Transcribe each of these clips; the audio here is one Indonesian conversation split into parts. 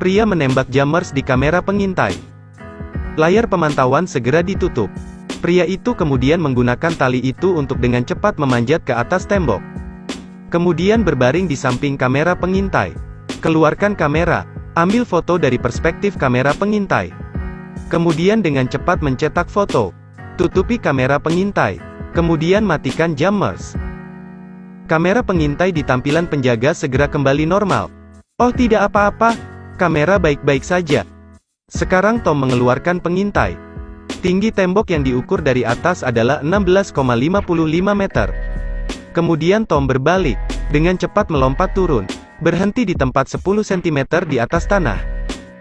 Pria menembak jammers di kamera pengintai. Layar pemantauan segera ditutup. Pria itu kemudian menggunakan tali itu untuk dengan cepat memanjat ke atas tembok. Kemudian berbaring di samping kamera pengintai. Keluarkan kamera, ambil foto dari perspektif kamera pengintai. Kemudian dengan cepat mencetak foto. Tutupi kamera pengintai. Kemudian matikan jammers. Kamera pengintai di tampilan penjaga segera kembali normal. Oh, tidak apa-apa. Kamera baik-baik saja. Sekarang Tom mengeluarkan pengintai. Tinggi tembok yang diukur dari atas adalah 16,55 meter. Kemudian Tom berbalik, dengan cepat melompat turun, berhenti di tempat 10 cm di atas tanah.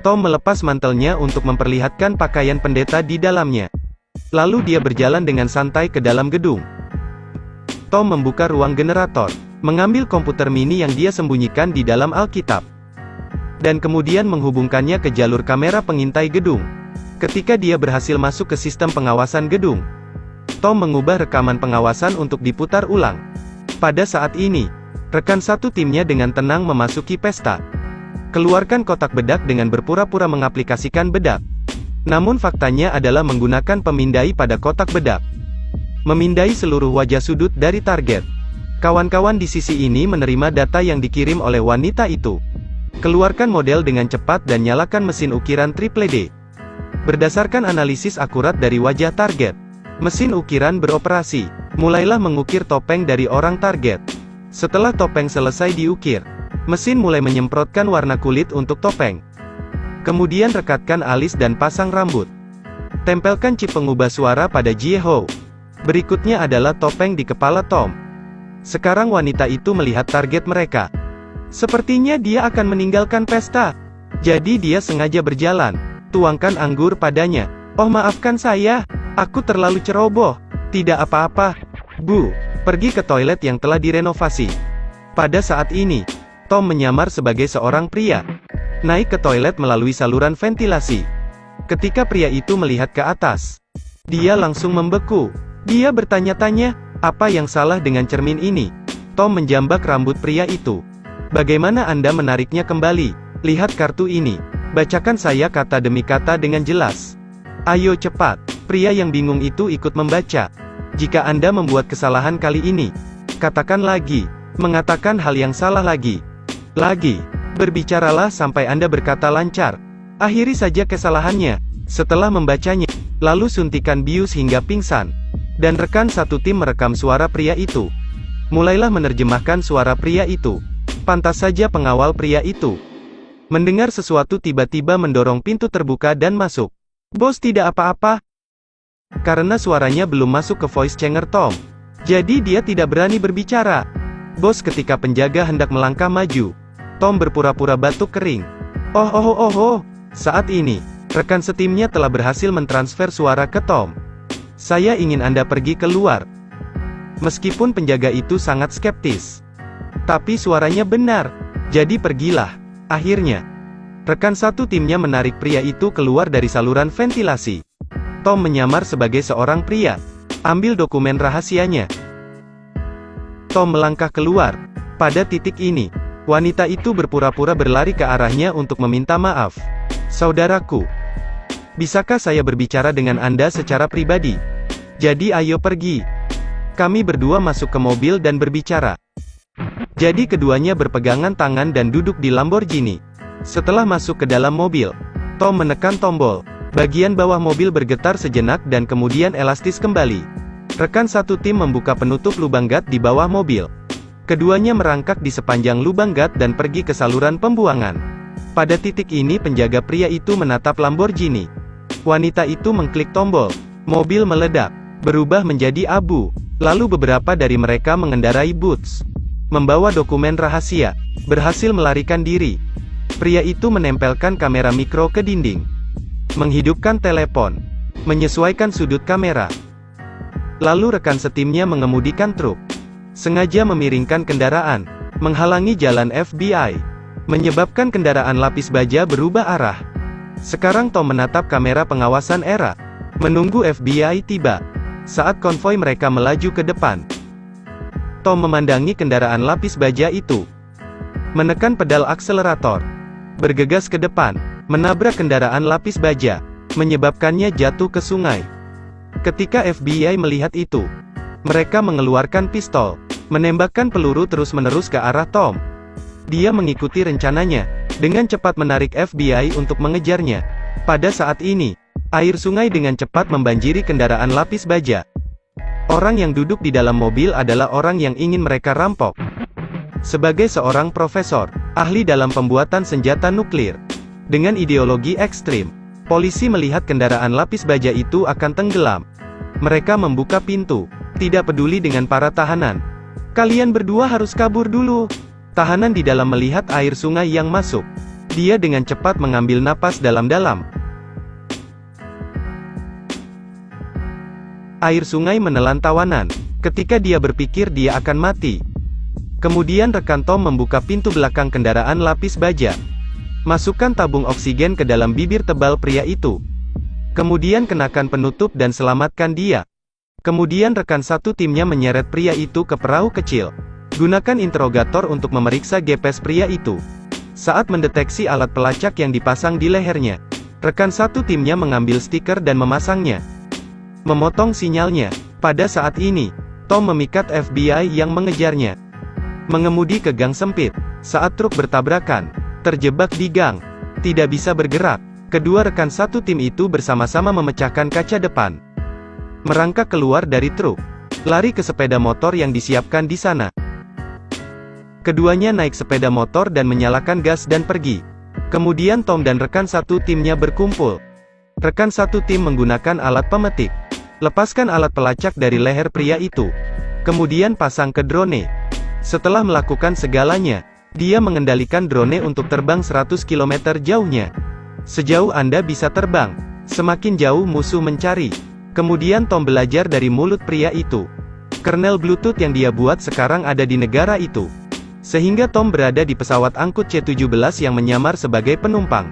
Tom melepas mantelnya untuk memperlihatkan pakaian pendeta di dalamnya. Lalu dia berjalan dengan santai ke dalam gedung. Tom membuka ruang generator, mengambil komputer mini yang dia sembunyikan di dalam Alkitab, dan kemudian menghubungkannya ke jalur kamera pengintai gedung. Ketika dia berhasil masuk ke sistem pengawasan gedung, Tom mengubah rekaman pengawasan untuk diputar ulang. Pada saat ini, rekan satu timnya dengan tenang memasuki pesta. Keluarkan kotak bedak dengan berpura-pura mengaplikasikan bedak. Namun faktanya adalah menggunakan pemindai pada kotak bedak. Memindai seluruh wajah sudut dari target. Kawan-kawan di sisi ini menerima data yang dikirim oleh wanita itu. Keluarkan model dengan cepat dan nyalakan mesin ukiran triple D. Berdasarkan analisis akurat dari wajah target, mesin ukiran beroperasi. Mulailah mengukir topeng dari orang target. Setelah topeng selesai diukir, mesin mulai menyemprotkan warna kulit untuk topeng. Kemudian rekatkan alis dan pasang rambut. Tempelkan chip pengubah suara pada Jieho. Berikutnya adalah topeng di kepala Tom. Sekarang wanita itu melihat target mereka. Sepertinya dia akan meninggalkan pesta. Jadi dia sengaja berjalan. Tuangkan anggur padanya. Oh, maafkan saya. Aku terlalu ceroboh. Tidak apa-apa. Bu, pergi ke toilet yang telah direnovasi. Pada saat ini, Tom menyamar sebagai seorang pria. Naik ke toilet melalui saluran ventilasi. Ketika pria itu melihat ke atas, dia langsung membeku. Dia bertanya-tanya, apa yang salah dengan cermin ini? Tom menjambak rambut pria itu. Bagaimana Anda menariknya kembali? Lihat kartu ini. Bacakan saya kata demi kata dengan jelas. Ayo cepat. Pria yang bingung itu ikut membaca. Jika Anda membuat kesalahan kali ini, katakan lagi. Mengatakan hal yang salah lagi. Lagi. Berbicaralah sampai Anda berkata lancar. Akhiri saja kesalahannya. Setelah membacanya, lalu suntikan bius hingga pingsan. Dan rekan satu tim merekam suara pria itu. Mulailah menerjemahkan suara pria itu. Pantas saja pengawal pria itu mendengar sesuatu tiba-tiba mendorong pintu terbuka dan masuk. Bos, tidak apa-apa. Karena suaranya belum masuk ke voice changer Tom, jadi dia tidak berani berbicara. Bos, ketika penjaga hendak melangkah maju, Tom berpura-pura batuk kering. Oh. Saat ini, rekan setimnya telah berhasil mentransfer suara ke Tom. Saya ingin Anda pergi keluar. Meskipun penjaga itu sangat skeptis, tapi suaranya benar, jadi pergilah. Akhirnya, rekan satu timnya menarik pria itu keluar dari saluran ventilasi. Tom menyamar sebagai seorang pria. Ambil dokumen rahasianya. Tom melangkah keluar. Pada titik ini, wanita itu berpura-pura berlari ke arahnya untuk meminta maaf. Saudaraku, bisakah saya berbicara dengan Anda secara pribadi? Jadi ayo pergi. Kami berdua masuk ke mobil dan berbicara. Jadi keduanya berpegangan tangan dan duduk di Lamborghini. Setelah masuk ke dalam mobil, Tom menekan tombol. Bagian bawah mobil bergetar sejenak dan kemudian elastis kembali. Rekan satu tim membuka penutup lubang gat di bawah mobil. Keduanya merangkak di sepanjang lubang gat dan pergi ke saluran pembuangan. Pada titik ini penjaga pria itu menatap Lamborghini. Wanita itu mengklik tombol. Mobil meledak, berubah menjadi abu. Lalu beberapa dari mereka mengendarai bus, membawa dokumen rahasia, berhasil melarikan diri. Pria itu menempelkan kamera mikro ke dinding, menghidupkan telepon, menyesuaikan sudut kamera. Lalu rekan setimnya mengemudikan truk, sengaja memiringkan kendaraan, menghalangi jalan FBI, menyebabkan kendaraan lapis baja berubah arah. Sekarang Tom menatap kamera pengawasan era, menunggu FBI tiba. Saat konvoi mereka melaju ke depan, Tom memandangi kendaraan lapis baja itu, menekan pedal akselerator. bergegas ke depan, menabrak kendaraan lapis baja, menyebabkannya jatuh ke sungai. Ketika FBI melihat itu, mereka mengeluarkan pistol, menembakkan peluru terus-menerus ke arah Tom. Dia mengikuti rencananya, dengan cepat menarik FBI untuk mengejarnya. Pada saat ini, air sungai dengan cepat membanjiri kendaraan lapis baja. Orang yang duduk di dalam mobil adalah orang yang ingin mereka rampok. Sebagai seorang profesor, ahli dalam pembuatan senjata nuklir, dengan ideologi ekstrim, polisi melihat kendaraan lapis baja itu akan tenggelam. Mereka membuka pintu, tidak peduli dengan para tahanan. Kalian berdua harus kabur dulu. Tahanan di dalam melihat air sungai yang masuk. Dia dengan cepat mengambil napas dalam-dalam. Air sungai menelan tawanan. Ketika dia berpikir dia akan mati. Kemudian rekan Tom membuka pintu belakang kendaraan lapis baja. Masukkan tabung oksigen ke dalam bibir tebal pria itu. Kemudian kenakan penutup dan selamatkan dia. Kemudian rekan satu timnya menyeret pria itu ke perahu kecil. Gunakan interogator untuk memeriksa GPS pria itu. Saat mendeteksi alat pelacak yang dipasang di lehernya, rekan satu timnya mengambil stiker dan memasangnya. Memotong sinyalnya. Pada saat ini, Tom memikat FBI yang mengejarnya. Mengemudi ke gang sempit. Saat truk bertabrakan, terjebak di gang, tidak bisa bergerak. Kedua rekan satu tim itu bersama-sama memecahkan kaca depan. Merangkak keluar dari truk. Lari ke sepeda motor yang disiapkan di sana. Keduanya naik sepeda motor dan menyalakan gas dan pergi. Kemudian Tom dan rekan satu timnya berkumpul. Rekan satu tim menggunakan alat pemetik. Lepaskan alat pelacak dari leher pria itu. Kemudian pasang ke drone. Setelah melakukan segalanya, dia mengendalikan drone untuk terbang 100 km jauhnya. Sejauh Anda bisa terbang, semakin jauh musuh mencari. Kemudian Tom belajar dari mulut pria itu. Kernel Bluetooth yang dia buat sekarang ada di negara itu. Sehingga Tom berada di pesawat angkut C-17 yang menyamar sebagai penumpang.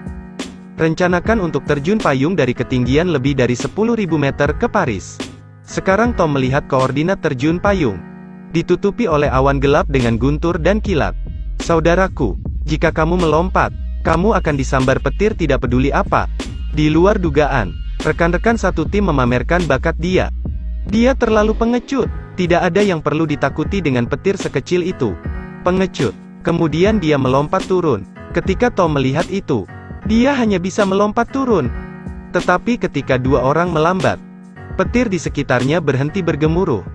Rencanakan untuk terjun payung dari ketinggian lebih dari 10.000 meter ke Paris. Sekarang Tom melihat koordinat terjun payung. Ditutupi oleh awan gelap dengan guntur dan kilat. Saudaraku, jika kamu melompat, kamu akan disambar petir tidak peduli apa. Di luar dugaan, rekan-rekan satu tim memamerkan bakat dia. Dia terlalu pengecut. Tidak ada yang perlu ditakuti dengan petir sekecil itu. Pengecut. Kemudian dia melompat turun. Ketika Tom melihat itu, dia hanya bisa melompat turun. Tetapi ketika dua orang melambat, petir di sekitarnya berhenti bergemuruh.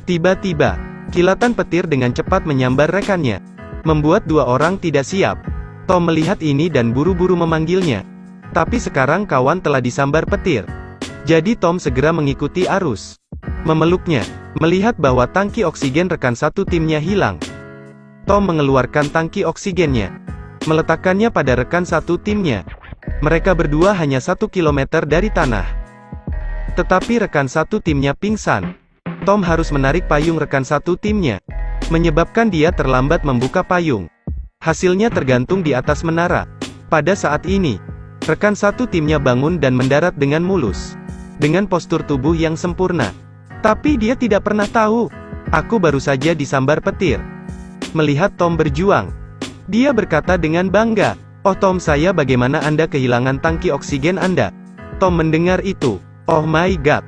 Tiba-tiba, kilatan petir dengan cepat menyambar rekannya, membuat dua orang tidak siap. Tom melihat ini dan buru-buru memanggilnya. Tapi sekarang kawan telah disambar petir. Jadi Tom segera mengikuti arus. Memeluknya, melihat bahwa tangki oksigen rekan satu timnya hilang. Tom mengeluarkan tangki oksigennya, meletakkannya pada rekan satu timnya. Mereka berdua hanya 1 kilometer dari tanah. Tetapi rekan satu timnya pingsan. Tom harus menarik payung rekan satu timnya, menyebabkan dia terlambat membuka payung. Hasilnya tergantung di atas menara. Pada saat ini, rekan satu timnya bangun dan mendarat dengan mulus, dengan postur tubuh yang sempurna. Tapi dia tidak pernah tahu, aku baru saja disambar petir. Melihat Tom berjuang, dia berkata dengan bangga, "Oh Tom, saya bagaimana Anda kehilangan tangki oksigen Anda?" Tom mendengar itu, "Oh my God,